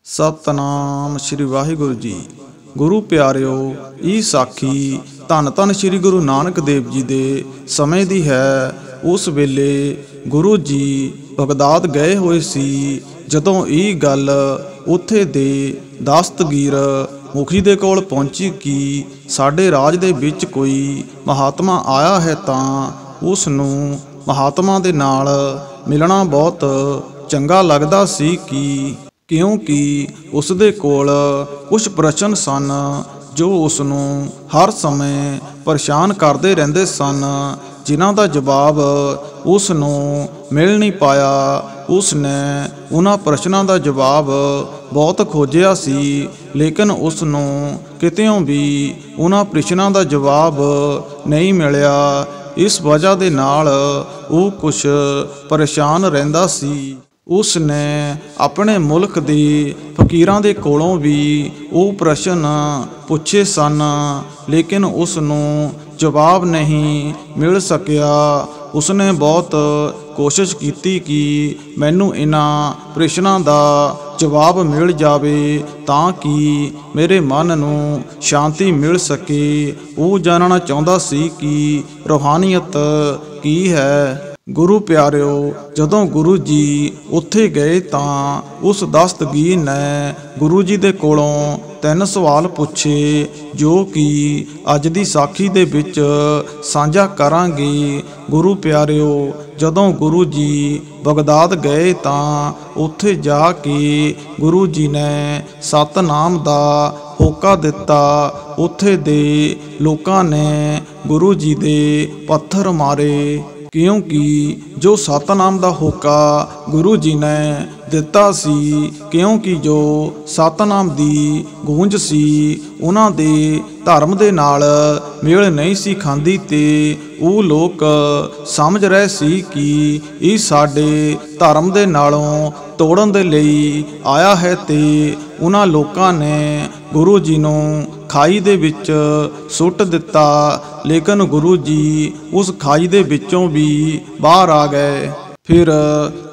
सतनाम श्री वाहिगुरु जी। गुरु प्यारिओ, ई साखी धन धन श्री गुरु नानक देव जी दे समय दी है। उस वेले गुरु जी बगदाद गए हुए सी। जदों ई गल उत्थे दे दस्तगीर मुखी दे कोल पहुंची कि साडे राज दे विच कोई महात्मा आया है, तां उस नूं महात्मा दे नाल मिलना बहुत चंगा लगदा सी कि क्योंकि उसदे कोल कुछ प्रश्न सन जो उसनूं हर समय परेशान करते रहंदे सन, जिन्हां दा जवाब उसनूं मिल नहीं पाया। उसने उन्हां प्रश्नां दा जवाब बहुत खोजिया सी, लेकिन उसनूं कितों भी उन्हां प्रश्नां दा जवाब नहीं मिलिया। इस वजह दे नाल वो कुछ परेशान रहिंदा सी। उसने अपने मुल्क दे फकीरां दे कोलों भी वो प्रश्न पुछे सन, लेकिन उसनूं जवाब नहीं मिल सकिया। उसने बहुत कोशिश की कि मैनू इन्हां प्रश्नां दा जवाब मिल जावे तां कि मेरे मन नूं शांति मिल सके। वो जानना चाहुंदा सी कि रूहानियत की है। गुरु प्यारिओ, जदों गुरु जी उत्थे गए तां उस दस्तगीर ने गुरु जी दे कोलों 3 सवाल पूछे, जो कि अज दी साखी दे विच साझा करांगे। गुरु प्यारिओ, जदों गुरु जी बगदाद गए तां उत्थे जाके गुरु जी ने सतनाम दा होका दिता। उत्थे दे लोकां ने गुरु जी दे पत्थर मारे, क्योंकि जो सतनाम दा होका गुरु जी ने दिता सी, क्योंकि जो सतनाम दी गूंज सी उन्हां दे धर्म दे नाल मेल नहीं सी खांदी, ते वो लोग समझ रहे सी कि ये साडे धर्म दे नालों तोड़न दे लई आया है। ते उन्हां लोकां ने गुरु जी नूं खाई दे विच सुट दिता, लेकिन गुरु जी उस खाई दे विचों भी बाहर आ गए। फिर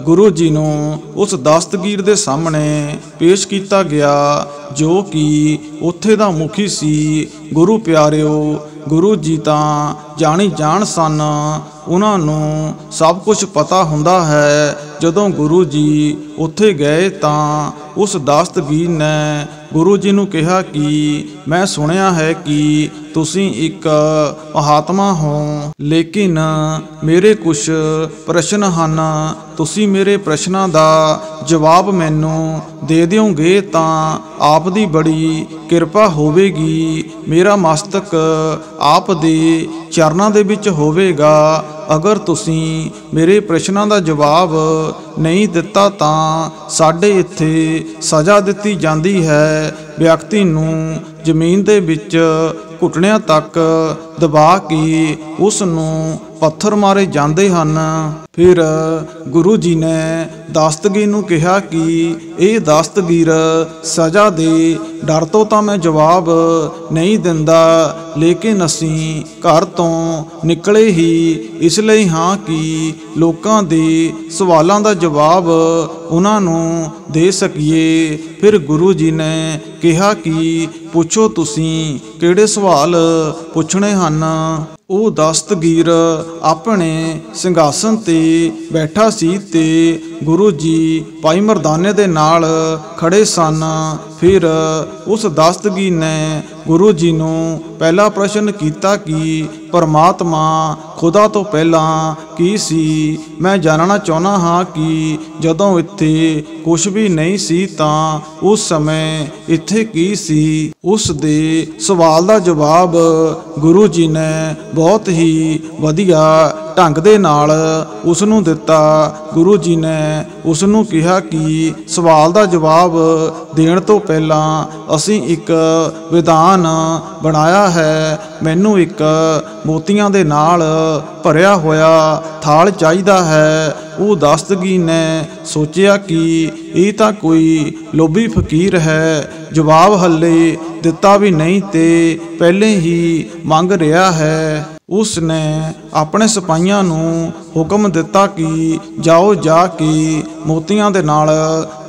गुरु जी नूं उस दस्तगीर दे सामने पेश किया गया, जो कि उत्थे दा मुखी सी। गुरु प्यारिओ, गुरु जी तां जानी जान सन, उन्हां नूं सब कुछ पता हुंदा है। जदों गुरु जी उत्थे गए तां उस दस्तगीर ने गुरु जी नूं कहा कि मैं सुनिया है कि तुसीं एक महात्मा हो, लेकिन मेरे कुछ प्रश्न हन। तुसीं मेरे प्रश्नां दा जवाब मैनू दे दिओगे तां आप दी बड़ी किरपा होवेगी। मेरा मस्तक आप दे चरनां दे विच होवेगा। अगर तुसीं मेरे प्रश्नां दा जवाब नहीं दिता तां साडे इत्थे सज़ा दित्ती जांदी है। व्यक्ति नूं जमीन दे विच घुटनिਆਂ तक दबा के उस नूं पत्थर मारे जाते हैं। फिर गुरु जी ने दस्तगीर नूं कहा कि यह दस्तगीर सज़ा दे डर तो मैं जवाब नहीं दिंदा, लेकिन असीं घर तो निकले ही इसलिए हाँ कि लोकां दे सवालों का जवाब उन्हां नूं दे सकीए। फिर गुरु जी ने कहा कि पुछो तुसीं किहड़े सवाल पुछने हन। वो दस्तगीर अपने सिंघासन ते बैठा सी ते गुरु जी भाई मरदाने दे नाल खड़े सन। फिर उस दस्तगीर ने गुरु जी नूं पहला प्रश्न किया कि परमात्मा खुदा तो पहला की सी। मैं जानना चाहना हाँ कि जदों इत्थे कुछ भी नहीं सी तां उस समय इत्थे की सी। उस दे सवाल दा जवाब गुरु जी ने बहुत ही वधिया ढंग दे नाल उसनूं दिता। गुरु जी ने उसनूं कहा कि सवाल दा जवाब देण तो पहला असीं एक विधान बनाया है। मैनू एक मोतियां दे नाल भरिया होया थाल चाहिदा है। वो दस्तगीर ने सोचिया कि ये तां कोई लोभी फकीर है, जवाब हले दिता भी नहीं ते पहले ही मंग रहा है। उसने ਆਪਣੇ ਸਿਪਾਹੀਆਂ ਨੂੰ ਹੁਕਮ ਦਿੱਤਾ ਕਿ ਜਾਓ ਜਾ ਕੇ ਮੋਤੀਆਂ ਦੇ ਨਾਲ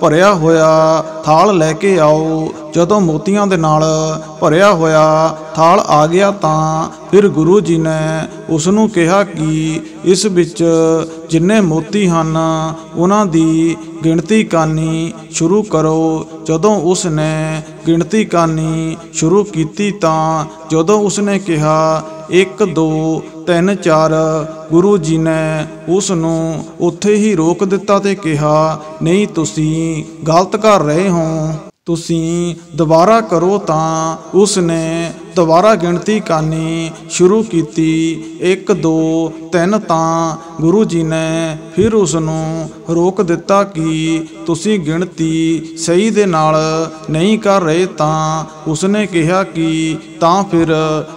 ਭਰਿਆ ਹੋਇਆ ਥਾਲ ਲੈ ਕੇ ਆਓ। ਜਦੋਂ ਮੋਤੀਆਂ ਦੇ ਨਾਲ ਭਰਿਆ ਹੋਇਆ ਥਾਲ ਆ ਗਿਆ ਤਾਂ ਫਿਰ ਗੁਰੂ ਜੀ ਨੇ ਉਸ ਨੂੰ ਕਿਹਾ ਕਿ ਇਸ ਵਿੱਚ ਜਿੰਨੇ ਮੋਤੀ ਹਨ ਉਹਨਾਂ ਦੀ ਗਿਣਤੀ ਕਰਨੀ ਸ਼ੁਰੂ ਕਰੋ। ਜਦੋਂ ਉਸ ਨੇ ਗਿਣਤੀ ਕਰਨੀ ਸ਼ੁਰੂ ਕੀਤੀ ਤਾਂ ਜਦੋਂ ਉਸ ਨੇ ਕਿਹਾ 1 2 3 4 ਗੁਰੂ ਜੀ ਨੇ ਉਸ ਨੂੰ ਉੱਥੇ ਹੀ ਰੋਕ ਦਿੱਤਾ ਤੇ ਕਿਹਾ ਨਹੀਂ, ਤੁਸੀਂ ਗਲਤ ਕਰ ਰਹੇ ਹੋ, ਤੁਸੀਂ ਦੁਬਾਰਾ ਕਰੋ। ਤਾਂ ਉਸ ਨੇ ਦੁਬਾਰਾ ਗਿਣਤੀ ਕਰਨੀ ਸ਼ੁਰੂ ਕੀਤੀ 1 2 3 ਤਾਂ ਗੁਰੂ ਜੀ ਨੇ ਫਿਰ ਉਸ ਨੂੰ ਰੋਕ ਦਿੱਤਾ ਕਿ ਤੁਸੀਂ ਗਿਣਤੀ ਸਹੀ ਦੇ ਨਾਲ ਨਹੀਂ ਕਰ ਰਹੇ। ਤਾਂ ਉਸਨੇ ਕਿਹਾ ਕਿ ਤਾਂ ਫਿਰ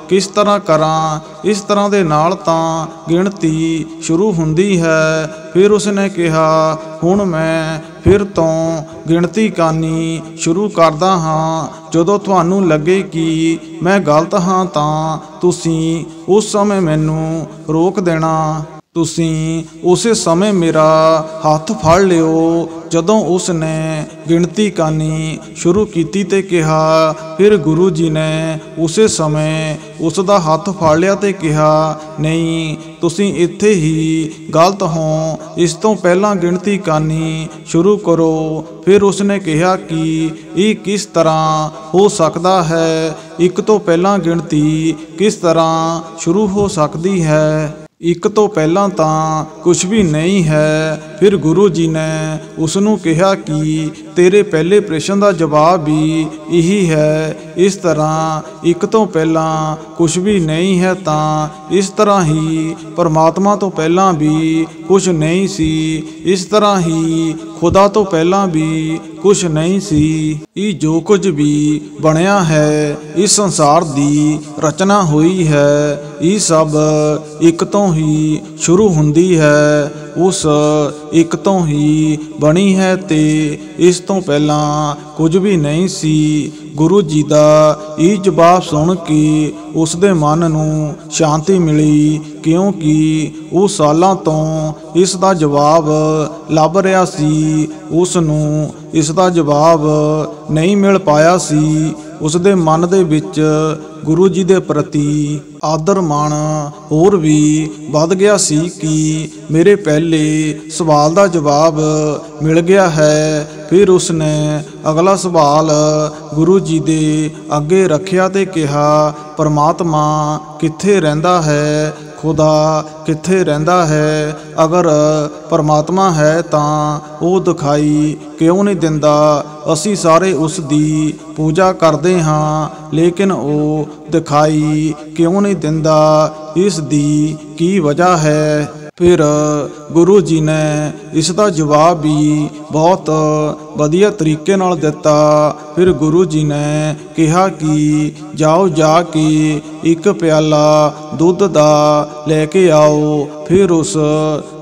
ਕਿਸ ਤਰ੍ਹਾਂ ਕਰਾਂ, ਇਸ ਤਰ੍ਹਾਂ ਦੇ ਨਾਲ ਤਾਂ ਗਿਣਤੀ ਸ਼ੁਰੂ ਹੁੰਦੀ ਹੈ। ਫਿਰ ਉਸਨੇ ਕਿਹਾ ਹੁਣ ਮੈਂ ਫਿਰ ਤੋਂ ਗਿਣਤੀ ਕਰਨੀ ਸ਼ੁਰੂ ਕਰਦਾ ਹਾਂ। ਜਦੋਂ ਤੁਹਾਨੂੰ ਲੱਗੇ ਕਿ ਮੈਂ ਗਲਤ ਹਾਂ ਤਾਂ ਤੁਸੀਂ ਉਸ ਸਮੇਂ ਮੈਨੂੰ ਰੋਕ ਦੇਣਾ। ਤੁਸੀਂ ਉਸੇ ਸਮੇਂ ਮੇਰਾ ਹੱਥ ਫੜ ਲਿਓ। ਜਦੋਂ ਉਸ ਨੇ ਗਿਣਤੀ ਕਰਨੀ ਸ਼ੁਰੂ ਕੀਤੀ ਤੇ ਕਿਹਾ ਫਿਰ ਗੁਰੂ ਜੀ ਨੇ ਉਸੇ ਸਮੇਂ ਉਸ ਦਾ ਹੱਥ ਫੜ ਲਿਆ ਤੇ ਕਿਹਾ ਨਹੀਂ, ਤੁਸੀਂ ਇੱਥੇ ਹੀ ਗਲਤ ਹੋ, ਇਸ ਤੋਂ ਪਹਿਲਾਂ ਗਿਣਤੀ ਕਰਨੀ ਸ਼ੁਰੂ ਕਰੋ। ਫਿਰ ਉਸ ਨੇ ਕਿਹਾ ਕਿ ਇਹ ਕਿਸ ਤਰ੍ਹਾਂ ਹੋ ਸਕਦਾ ਹੈ, ਇੱਕ ਤੋਂ ਪਹਿਲਾਂ ਗਿਣਤੀ ਕਿਸ ਤਰ੍ਹਾਂ ਸ਼ੁਰੂ ਹੋ ਸਕਦੀ ਹੈ, ਇੱਕ ਤੋਂ ਪਹਿਲਾਂ ਤਾਂ ਕੁਝ ਵੀ ਨਹੀਂ ਹੈ। ਫਿਰ ਗੁਰੂ ਜੀ ਨੇ ਉਸ ਨੂੰ ਕਿਹਾ ਕਿ ਤੇਰੇ ਪਹਿਲੇ ਪ੍ਰਸ਼ਨ ਦਾ ਜਵਾਬ ਵੀ ਇਹੀ ਹੈ। ਇਸ ਤਰ੍ਹਾਂ ਇੱਕ ਤੋਂ ਪਹਿਲਾਂ ਕੁਝ ਵੀ ਨਹੀਂ ਹੈ ਤਾਂ ਇਸ ਤਰ੍ਹਾਂ ਹੀ ਪਰਮਾਤਮਾ ਤੋਂ ਪਹਿਲਾਂ ਵੀ ਕੁਝ ਨਹੀਂ ਸੀ, ਇਸ ਤਰ੍ਹਾਂ ਹੀ ਖੁਦਾ ਤੋਂ ਪਹਿਲਾਂ ਵੀ ਕੁਝ ਨਹੀਂ ਸੀ। ਇਹ ਜੋ ਕੁਝ ਵੀ ਬਣਿਆ ਹੈ, ਇਸ ਸੰਸਾਰ ਦੀ ਰਚਨਾ ਹੋਈ ਹੈ, ਇਹ ਸਭ ਇੱਕ ਤੋਂ ਹੀ ਸ਼ੁਰੂ ਹੁੰਦੀ ਹੈ, ਉਸ ਇੱਕ ਤੋਂ ਹੀ ਬਣੀ ਹੈ ਤੇ ਇਸ ਤੋਂ ਪਹਿਲਾਂ ਕੁਝ ਵੀ ਨਹੀਂ ਸੀ। ਗੁਰੂ ਜੀ ਦਾ ਇਹ ਜਵਾਬ ਸੁਣ ਕੇ ਉਸ ਦੇ ਮਨ ਨੂੰ ਸ਼ਾਂਤੀ ਮਿਲੀ, ਕਿਉਂਕਿ ਉਹ ਸਾਲਾਂ ਤੋਂ ਇਸ ਦਾ ਜਵਾਬ ਲੱਭ ਰਿਹਾ ਸੀ। ਉਸ ਨੂੰ ਇਸ ਦਾ ਜਵਾਬ ਨਹੀਂ ਮਿਲ ਪਾਇਆ ਸੀ। ਉਸ ਦੇ ਮਨ ਦੇ ਵਿੱਚ ਗੁਰੂ ਜੀ ਦੇ ਪ੍ਰਤੀ ਆਦਰ ਮਾਣ ਹੋਰ ਵੀ ਵੱਧ ਗਿਆ ਸੀ ਕਿ ਮੇਰੇ ਪਹਿਲੇ ਸਵਾਲ ਦਾ ਜਵਾਬ ਮਿਲ ਗਿਆ ਹੈ। ਫਿਰ ਉਸ ਨੇ ਅਗਲਾ ਸਵਾਲ ਗੁਰੂ ਜੀ ਦੇ ਅੱਗੇ ਰੱਖਿਆ ਤੇ ਕਿਹਾ ਪਰਮਾਤਮਾ ਕਿੱਥੇ ਰਹਿੰਦਾ ਹੈ, ਖੁਦਾ ਕਿੱਥੇ ਰਹਿੰਦਾ ਹੈ? ਅਗਰ ਪਰਮਾਤਮਾ ਹੈ ਤਾਂ ਉਹ ਦਿਖਾਈ ਕਿਉਂ ਨਹੀਂ ਦਿੰਦਾ? ਅਸੀਂ ਸਾਰੇ ਉਸ ਦੀ ਪੂਜਾ ਕਰਦੇ ਹਾਂ, ਲੇਕਿਨ ਉਹ ਦਿਖਾਈ ਕਿਉਂ ਨਹੀਂ ਦਿੰਦਾ? ਇਸ ਦੀ ਕੀ ਵਜ੍ਹਾ ਹੈ? ਫਿਰ ਗੁਰੂ ਜੀ ਨੇ ਇਸ ਦਾ ਜਵਾਬ ਵੀ ਬਹੁਤ ਵਧੀਆ ਤਰੀਕੇ ਨਾਲ ਦਿੱਤਾ। ਫਿਰ ਗੁਰੂ ਜੀ ਨੇ ਕਿਹਾ ਕਿ ਜਾਓ ਜਾ ਕੇ ਇੱਕ ਪਿਆਲਾ ਦੁੱਧ ਦਾ ਲੈ ਕੇ ਆਓ। ਫਿਰ ਉਸ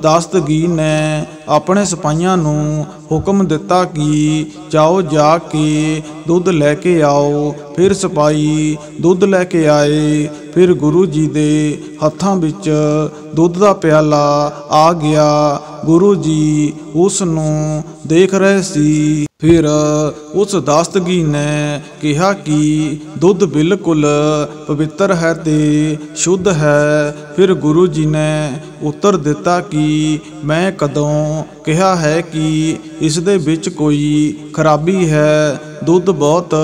ਦਸਤਗੀਰ ਨੇ ਆਪਣੇ ਸਿਪਾਹੀਆਂ ਨੂੰ ਹੁਕਮ ਦਿੱਤਾ ਕਿ ਜਾਓ ਜਾ ਕੇ ਦੁੱਧ ਲੈ ਕੇ ਆਓ। ਫਿਰ ਸਿਪਾਹੀ ਦੁੱਧ ਲੈ ਕੇ ਆਏ। ਫਿਰ ਗੁਰੂ ਜੀ ਦੇ ਹੱਥਾਂ ਵਿੱਚ ਦੁੱਧ ਦਾ ਪਿਆਲਾ ਆ ਗਿਆ। ਗੁਰੂ ਜੀ ਉਸ ਨੂੰ ਦੇਖ ਰਹੇ ਸੀ। ਫਿਰ ਉਸ ਦਸਤਗੀਰ ਨੇ ਕਿਹਾ ਕਿ ਦੁੱਧ ਬਿਲਕੁਲ ਪਵਿੱਤਰ ਹੈ ਤੇ ਸ਼ੁੱਧ ਹੈ। ਫਿਰ ਗੁਰੂ ਜੀ ਨੇ ਉੱਤਰ ਦਿੱਤਾ ਕਿ ਮੈਂ ਕਦੋਂ ਕਿਹਾ ਹੈ ਕਿ ਇਸ ਦੇ ਵਿੱਚ ਕੋਈ ਖਰਾਬੀ ਹੈ? ਦੁੱਧ ਬਹੁਤ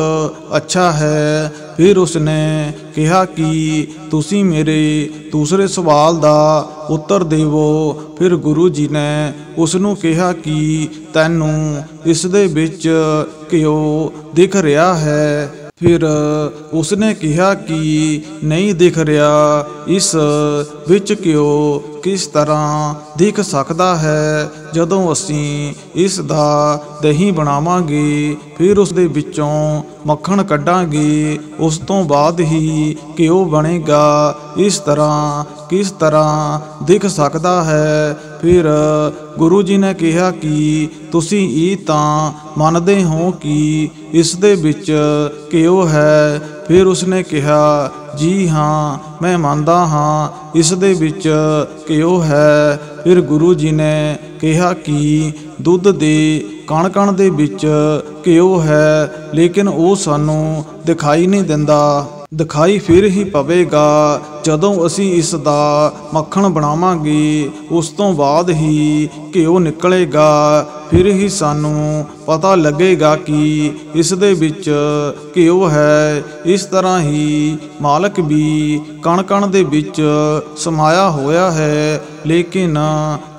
ਅੱਛਾ ਹੈ। ਫਿਰ ਉਸਨੇ ਕਿਹਾ ਕਿ ਤੁਸੀਂ ਮੇਰੇ ਦੂਸਰੇ ਸਵਾਲ ਦਾ ਉੱਤਰ ਦੇਵੋ। ਫਿਰ ਗੁਰੂ ਜੀ ਨੇ ਉਸ ਨੂੰ ਕਿਹਾ ਕਿ ਤੈਨੂੰ ਇਸ ਦੇ ਵਿੱਚ ਕਿਉਂ ਦਿਖ ਰਿਹਾ ਹੈ? ਫਿਰ ਉਸਨੇ ਕਿਹਾ ਕਿ ਨਹੀਂ ਦਿਖ ਰਿਹਾ। ਇਸ ਵਿੱਚ ਕਿਉਂ ਕਿਸ ਤਰ੍ਹਾਂ ਦਿਖ ਸਕਦਾ ਹੈ? ਜਦੋਂ ਅਸੀਂ ਇਸ ਦਾ ਦਹੀਂ ਬਣਾਵਾਂਗੇ, ਫਿਰ ਉਸ ਦੇ ਵਿੱਚੋਂ ਮੱਖਣ ਕੱਢਾਂਗੇ, ਉਸ ਤੋਂ ਬਾਅਦ ਹੀ ਘਿਓ ਬਣੇਗਾ। ਇਸ ਤਰ੍ਹਾਂ ਕਿਸ ਤਰ੍ਹਾਂ ਦਿਖ ਸਕਦਾ ਹੈ? ਫਿਰ ਗੁਰੂ ਜੀ ਨੇ ਕਿਹਾ ਕਿ ਤੁਸੀਂ ਇਹ ਤਾਂ ਮੰਨਦੇ ਹੋ ਕਿ ਇਸ ਦੇ ਵਿੱਚ ਘਿਓ ਹੈ। ਫਿਰ ਉਸਨੇ ਕਿਹਾ, ਜੀ ਹਾਂ, ਮੈਂ ਮੰਨਦਾ ਹਾਂ, ਇਸ ਦੇ ਵਿੱਚ ਘਿਓ ਹੈ। ਫਿਰ ਗੁਰੂ ਜੀ ਨੇ ਕਿਹਾ ਕਿ ਦੁੱਧ ਦੇ ਕਣ-ਕਣ ਦੇ ਵਿੱਚ ਘਿਓ ਹੈ, ਲੇਕਿਨ ਉਹ ਸਾਨੂੰ ਦਿਖਾਈ ਨਹੀਂ ਦਿੰਦਾ। ਦਿਖਾਈ ਫਿਰ ਹੀ ਪਵੇਗਾ ਜਦੋਂ ਅਸੀਂ ਇਸ ਦਾ ਮੱਖਣ ਬਣਾਵਾਂਗੇ, ਉਸ ਤੋਂ ਬਾਅਦ ਹੀ ਘਿਓ ਨਿਕਲੇਗਾ। ਫਿਰ ਹੀ ਸਾਨੂੰ ਪਤਾ ਲੱਗੇਗਾ ਕਿ ਇਸ ਦੇ ਵਿੱਚ ਘਿਓ ਹੈ। ਇਸ ਤਰ੍ਹਾਂ ਹੀ ਮਾਲਕ ਵੀ ਕਣ-ਕਣ ਦੇ ਵਿੱਚ ਸਮਾਇਆ ਹੋਇਆ ਹੈ, ਲੇਕਿਨ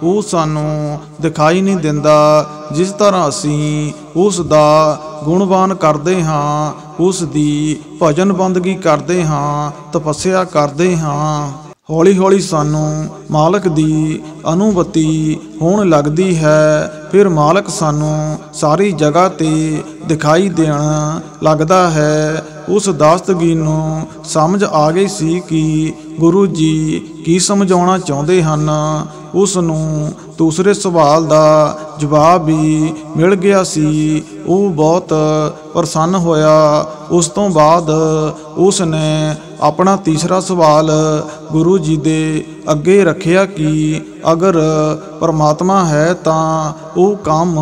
ਉਹ ਸਾਨੂੰ ਦਿਖਾਈ ਨਹੀਂ ਦਿੰਦਾ। ਜਿਸ ਤਰ੍ਹਾਂ ਅਸੀਂ ਉਸ ਦਾ ਗੁਣਗਾਨ ਕਰਦੇ ਹਾਂ, ਉਸ ਦੀ ਭਜਨ ਬੰਦਗੀ ਕਰਦੇ ਹਾਂ, ਤਪੱਸਿਆ ਕਰਦੇ ਹਾਂ, ਹੌਲੀ ਹੌਲੀ ਸਾਨੂੰ ਮਾਲਕ ਦੀ ਅਨੁਭੂਤੀ ਹੋਣ ਲੱਗਦੀ ਹੈ। ਫਿਰ ਮਾਲਕ ਸਾਨੂੰ ਸਾਰੀ ਜਗ੍ਹਾ 'ਤੇ ਦਿਖਾਈ ਦੇਣ ਲੱਗਦਾ ਹੈ। ਉਸ ਦਾਸਤਗੀਰ ਨੂੰ ਸਮਝ ਆ ਗਈ ਸੀ ਕਿ ਗੁਰੂ ਜੀ ਕੀ ਸਮਝਾਉਣਾ ਚਾਹੁੰਦੇ ਹਨ। ਉਸ ਨੂੰ ਦੂਸਰੇ ਸਵਾਲ ਦਾ ਜਵਾਬ ਵੀ ਮਿਲ ਗਿਆ ਸੀ। ਉਹ ਬਹੁਤ ਪ੍ਰਸੰਨ ਹੋਇਆ। ਉਸ ਤੋਂ ਬਾਅਦ ਉਸ ਨੇ ਆਪਣਾ ਤੀਸਰਾ ਸਵਾਲ ਗੁਰੂ ਜੀ ਦੇ ਅੱਗੇ ਰੱਖਿਆ ਕਿ ਅਗਰ ਪਰਮਾਤਮਾ ਹੈ ਤਾਂ ਉਹ ਕੰਮ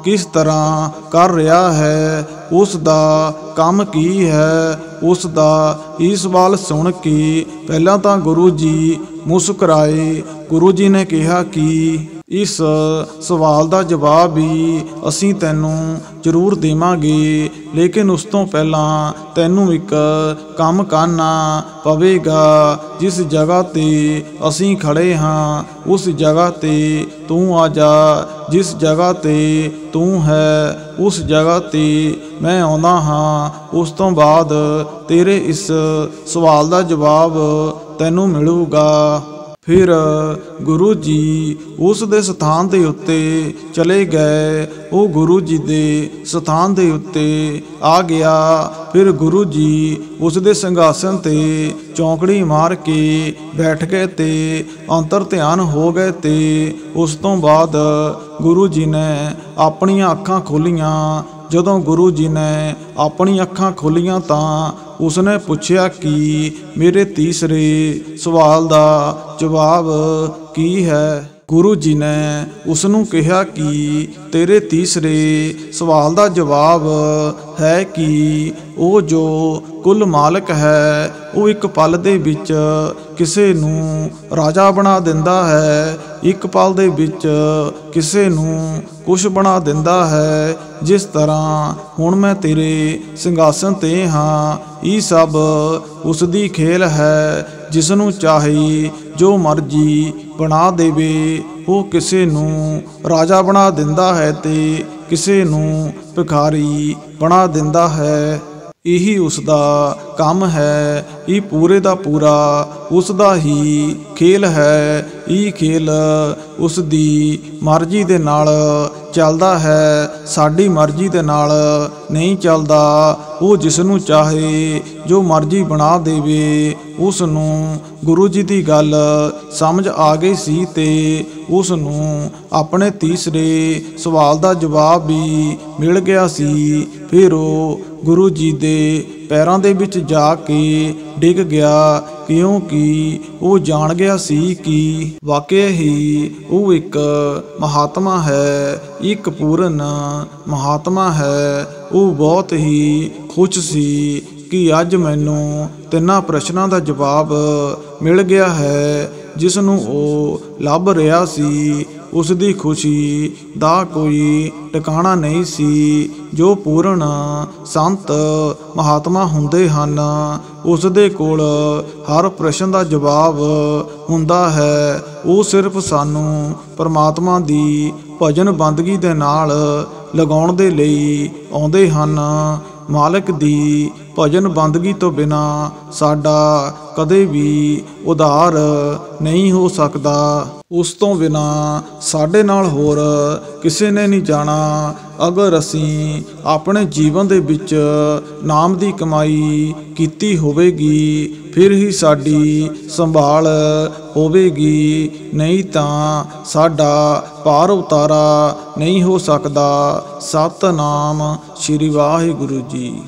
ਕਿਸ ਤਰ੍ਹਾਂ ਕਰ ਰਿਹਾ ਹੈ, ਉਸ ਦਾ ਕੰਮ ਕੀ ਹੈ। ਉਸ ਦਾ ਇਹ ਸਵਾਲ ਸੁਣ ਕੇ ਪਹਿਲਾਂ ਤਾਂ ਗੁਰੂ ਜੀ ਮੁਸਕਰਾਏ। ਗੁਰੂ ਜੀ ਨੇ ਕਿਹਾ ਕਿ ਇਸ ਸਵਾਲ ਦਾ ਜਵਾਬ ਵੀ ਅਸੀਂ ਤੈਨੂੰ ਜ਼ਰੂਰ ਦੇਵਾਂਗੇ, ਲੇਕਿਨ ਉਸ ਤੋਂ ਪਹਿਲਾਂ ਤੈਨੂੰ ਇੱਕ ਕੰਮ ਕਰਨਾ ਪਵੇਗਾ। ਜਿਸ ਜਗ੍ਹਾ 'ਤੇ ਅਸੀਂ ਖੜੇ ਹਾਂ, ਉਸ ਜਗ੍ਹਾ 'ਤੇ ਤੂੰ ਆ ਜਾ। ਜਿਸ ਜਗ੍ਹਾ 'ਤੇ ਤੂੰ ਹੈ, ਉਸ ਜਗ੍ਹਾ 'ਤੇ ਮੈਂ ਆਉਂਦਾ ਹਾਂ। ਉਸ ਤੋਂ ਬਾਅਦ ਤੇਰੇ ਇਸ ਸਵਾਲ ਦਾ ਜਵਾਬ ਤੈਨੂੰ ਮਿਲੂਗਾ। ਫਿਰ ਗੁਰੂ ਜੀ ਉਸ ਦੇ ਸਥਾਨ ਦੇ ਉੱਤੇ ਚਲੇ ਗਏ। ਉਹ ਗੁਰੂ ਜੀ ਦੇ ਸਥਾਨ ਦੇ ਉੱਤੇ ਆ ਗਿਆ। ਫਿਰ ਗੁਰੂ ਜੀ ਉਸ ਦੇ ਸਿੰਘਾਸਨ 'ਤੇ ਚੌਂਕੜੀ ਮਾਰ ਕੇ ਬੈਠ ਗਏ ਤੇ ਅੰਤਰ ਧਿਆਨ ਹੋ ਗਏ। ਤੇ ਉਸ ਤੋਂ ਬਾਅਦ ਗੁਰੂ ਜੀ ਨੇ ਆਪਣੀਆਂ ਅੱਖਾਂ ਖੋਲ੍ਹੀਆਂ। ਜਦੋਂ ਗੁਰੂ ਜੀ ਨੇ ਆਪਣੀ ਅੱਖਾਂ ਖੋਲ੍ਹੀਆਂ ਤਾਂ ਉਸਨੇ ਪੁੱਛਿਆ ਕਿ ਮੇਰੇ ਤੀਸਰੇ ਸਵਾਲ ਦਾ ਜਵਾਬ ਕੀ ਹੈ। ਗੁਰੂ ਜੀ ਨੇ ਉਸ ਨੂੰ ਕਿਹਾ ਕਿ ਤੇਰੇ ਤੀਸਰੇ ਸਵਾਲ ਦਾ ਜਵਾਬ ਹੈ ਕਿ ਉਹ ਜੋ ਕੁੱਲ ਮਾਲਕ ਹੈ, ਉਹ ਇੱਕ ਪਲ ਦੇ ਵਿੱਚ ਕਿਸੇ ਨੂੰ ਰਾਜਾ ਬਣਾ ਦਿੰਦਾ ਹੈ, ਇੱਕ ਪਲ ਦੇ ਵਿੱਚ ਕਿਸੇ ਨੂੰ ਕੁਛ ਬਣਾ ਦਿੰਦਾ ਹੈ। ਜਿਸ ਤਰ੍ਹਾਂ ਹੁਣ ਮੈਂ ਤੇਰੇ ਸਿੰਘਾਸਨ 'ਤੇ ਹਾਂ, ਇਹ ਸਭ ਉਸ ਦੀ ਖੇਲ ਹੈ। ਜਿਸ ਨੂੰ ਚਾਹੇ ਜੋ ਮਰਜ਼ੀ ਬਣਾ ਦੇਵੇ। ਉਹ ਕਿਸੇ ਨੂੰ ਰਾਜਾ ਬਣਾ ਦਿੰਦਾ ਹੈ ਤੇ ਕਿਸੇ ਨੂੰ ਭਿਖਾਰੀ ਬਣਾ ਦਿੰਦਾ ਹੈ। ਇਹੀ ਉਸ ਦਾ ਕੰਮ ਹੈ। ਇਹ ਪੂਰੇ ਦਾ ਪੂਰਾ ਉਸ ਦਾ ਹੀ ਖੇਲ ਹੈ। ਇਹ ਖੇਲ ਉਸ ਦੀ ਮਰਜ਼ੀ ਦੇ ਨਾਲ ਚੱਲਦਾ ਹੈ, ਸਾਡੀ ਮਰਜ਼ੀ ਦੇ ਨਾਲ ਨਹੀਂ ਚੱਲਦਾ। ਉਹ ਜਿਸ ਨੂੰ ਚਾਹੇ ਜੋ ਮਰਜ਼ੀ ਬਣਾ ਦੇਵੇ। ਉਸ ਨੂੰ ਗੁਰੂ ਜੀ ਦੀ ਗੱਲ ਸਮਝ ਆ ਗਈ ਸੀ ਤੇ ਉਸ ਨੂੰ ਆਪਣੇ ਤੀਸਰੇ ਸਵਾਲ ਦਾ ਜਵਾਬ ਵੀ ਮਿਲ ਗਿਆ ਸੀ। ਫਿਰ ਉਹ ਗੁਰੂ ਜੀ ਦੇ ਪੈਰਾਂ ਦੇ ਵਿੱਚ ਜਾ ਕੇ ਡਿੱਗ ਗਿਆ, ਕਿਉਂਕਿ ਉਹ ਜਾਣ ਗਿਆ ਸੀ ਕਿ ਵਾਕਿਆ ਹੀ ਉਹ ਇੱਕ ਮਹਾਤਮਾ ਹੈ, ਇੱਕ ਪੂਰਨ ਮਹਾਤਮਾ ਹੈ। ਉਹ ਬਹੁਤ ਹੀ ਖੁਸ਼ ਸੀ ਕਿ ਅੱਜ ਮੈਨੂੰ ਤਿੰਨਾਂ ਪ੍ਰਸ਼ਨਾਂ ਦਾ ਜਵਾਬ ਮਿਲ ਗਿਆ ਹੈ। ਜਿਸ ਨੂੰ ਉਹ ਲੱਭ ਰਿਹਾ ਸੀ, ਉਸ ਦੀ ਖੁਸ਼ੀ ਦਾ ਕੋਈ ਟਿਕਾਣਾ ਨਹੀਂ ਸੀ। ਜੋ ਪੂਰਨ ਸੰਤ ਮਹਾਤਮਾ ਹੁੰਦੇ ਹਨ, ਉਸ ਦੇ ਕੋਲ ਹਰ ਪ੍ਰਸ਼ਨ ਦਾ ਜਵਾਬ ਹੁੰਦਾ ਹੈ। ਉਹ ਸਿਰਫ ਸਾਨੂੰ ਪਰਮਾਤਮਾ ਦੀ ਭਜਨ ਬੰਦਗੀ ਦੇ ਨਾਲ ਲਗਾਉਣ ਦੇ ਲਈ ਆਉਂਦੇ ਹਨ। ਮਾਲਕ ਦੀ ਭਜਨ ਬੰਦਗੀ ਤੋਂ ਬਿਨਾਂ ਸਾਡਾ ਕਦੇ ਵੀ ਉਧਾਰ ਨਹੀਂ ਹੋ ਸਕਦਾ। ਉਸ ਤੋਂ ਬਿਨਾਂ ਸਾਡੇ ਨਾਲ ਹੋਰ ਕਿਸੇ ਨੇ ਨਹੀਂ ਜਾਣਾ। ਅਗਰ ਅਸੀਂ ਆਪਣੇ ਜੀਵਨ ਦੇ ਵਿੱਚ ਨਾਮ ਦੀ ਕਮਾਈ ਕੀਤੀ ਹੋਵੇਗੀ, ਫਿਰ ਹੀ ਸਾਡੀ ਸੰਭਾਲ ਹੋਵੇਗੀ, ਨਹੀਂ ਤਾਂ ਸਾਡਾ ਪਾਰ ਉਤਾਰਾ ਨਹੀਂ ਹੋ ਸਕਦਾ। ਸਤਿਨਾਮ ਸ੍ਰੀ ਵਾਹਿਗੁਰੂ ਜੀ।